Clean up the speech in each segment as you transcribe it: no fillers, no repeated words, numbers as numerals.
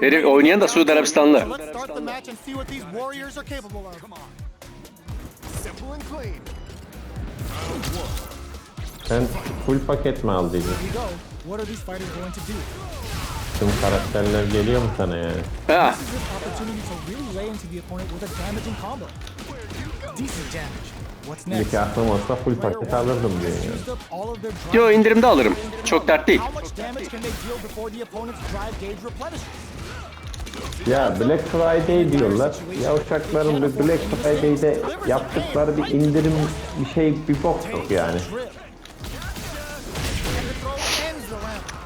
Herif oynayan da Suudi Arabistanlı. Sen full paket mi aldıydın? Tüm karakterler geliyor mu sana yani? Ha. İlk aklım olsa full paket alırdım diyor yani. Yo, indirimde alırım. Çok dert değil. Ya Black Friday diyorlar. Ya uçakların bir Black Friday'de yaptıkları bir indirim bir şey bir bok yok yani.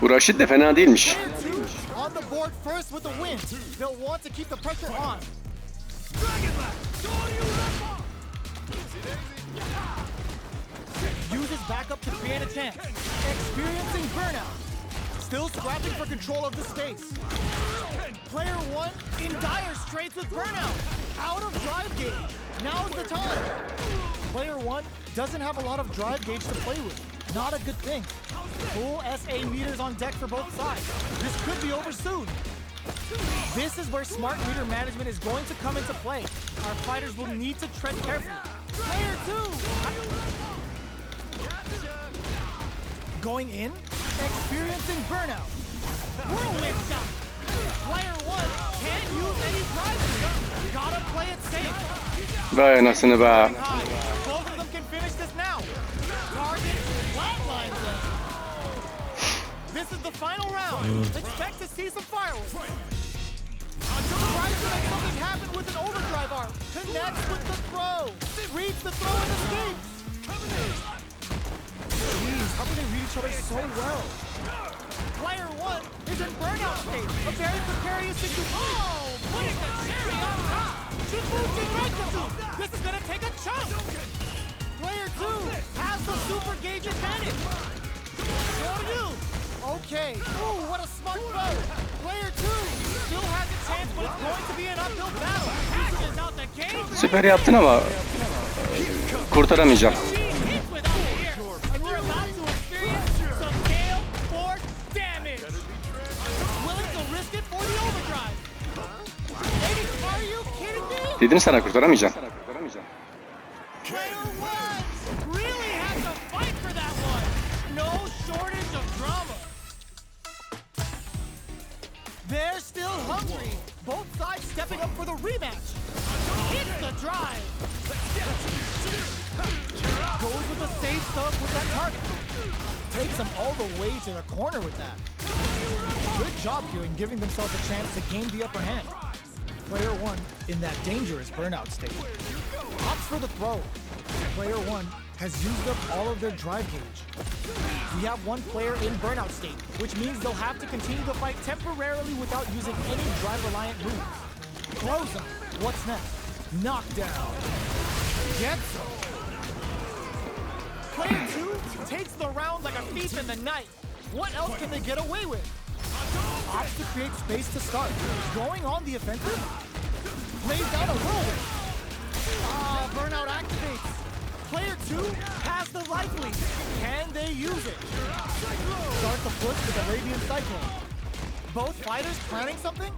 Bu Raşit de fena değilmiş. Uses backup to create a chance. Experiencing burnout. Still scrapping for control of the space. Player 1 in dire straits with burnout. Out of drive gauge. Now's the time. Player 1 doesn't have a lot of drive gauge to play with. Not a good thing. Full SA meters on deck for both sides. This could be over soon. This is where smart meter management is going to come into play. Our fighters will need to tread carefully. Player 2! Going in, experiencing burnout. Whirlwind shot. Player 1 can't use any drive. Gotta play it safe. Vay anasını be. Both of them can finish this now. Target flatlines them. This is the final round. Expect to see some fireworks. Tries to make something happen with an overdrive arm. Connects with the throw. Reads the throw and escapes. Jeez, how can they read each other so well? Player 1 is in burnout state. A very precarious situation. Oh, putting the cherry on top. This is gonna take a chunk. Player 2 has the super gauge advantage. Show you. Okay. Ooh, what a smart throw. Player 2 still has a chance, but it's going to be an uphill battle. Passes out the cage. Süper yaptın ama kurtaramayacağım. Dedim sana kurtaramayacağım. They're still hungry. Both sides stepping up for the rematch. Hits the drive. Goes with the safe stuff with that target. Takes them all the way to the corner with that. Good job here in giving themselves a chance to gain the upper hand. Player 1 in that dangerous burnout state. Opts for the throw. Player 1 has used up all of their drive gauge. We have one player in burnout state, which means they'll have to continue the fight temporarily without using any drive-reliant moves. Throws him. What's next? Knockdown. Gets him. Player 2 takes the round like a thief in the night. What else can they get away with? Opts to create space to start. Going on the offensive. Lays down a whirlwind. Burnout activates. Player 2 has the life lead. Can they use it? Start the push with a Arabian cyclone. Both fighters planning something?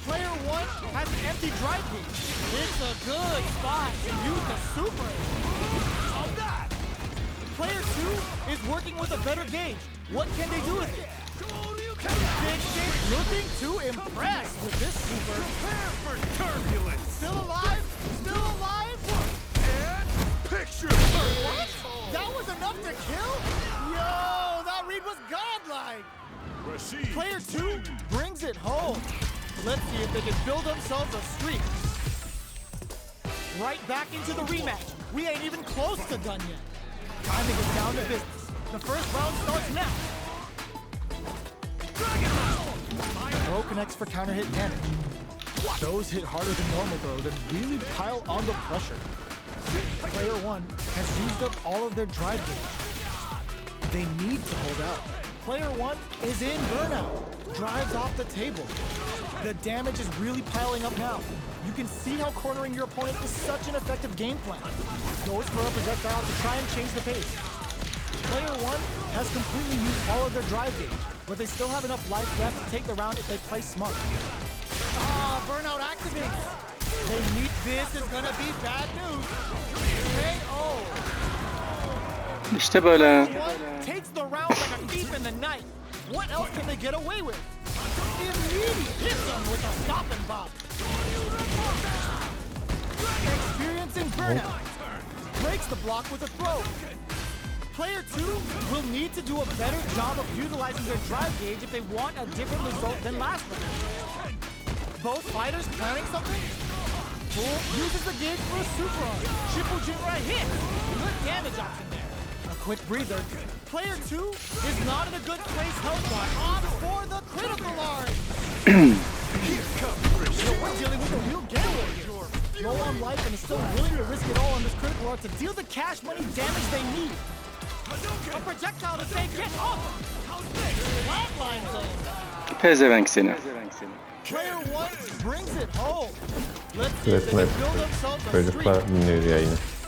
Player 1 has an empty drive gauge. It's a good spot to use the super. On that. Player 2 is working with a better gauge. What can they do with it? Big Shake looking to impress with this super. Prepare for turbulence. Still alive? Still alive? And picture. What? That was enough to kill? Yo, that read was godlike. Player 2 brings it home. Let's see if they can build themselves a streak. Right back into the rematch. We ain't even close to done yet. Time to get down to business. The first round starts now. Throw connects for counter hit damage. Those hit harder than normal though, then really pile on the pressure. Player 1 has used up all of their drive gauge. They need to hold out. Player 1 is in burnout. Drives off the table. The damage is really piling up now. You can see how cornering your opponent is such an effective game plan. Goes for a projectile to try and change the pace. Player 1 has completely used all of their drive gauge, but they still have enough life left to take the round if they play smart. Burnout activates. They need this is gonna be bad news. KO. İşte böyle. Takes the round like a thief in the night. What else can they get away with? Immediate hits them with a stop and bop. Experiencing burnout. Breaks the block with a throw. Player 2 will need to do a better job of utilizing their drive gauge if they want a different result than last round. Both fighters planning something? Bull uses the gauge for a super arm. Triple Jinra hit. Good damage option there. A quick breather. Player 2 is not in a good place health-wise. On for the critical arm. We're dealing with a real gambler here. Low on life and is still willing to risk it all on this critical arm to deal the cash money damage they need. A projectile to say get off. Flatline zone. Pezevenk seni. Player 1 brings it home. Let's see if they Resmen can build themselves a çocuklar streak. dinliyor yayını.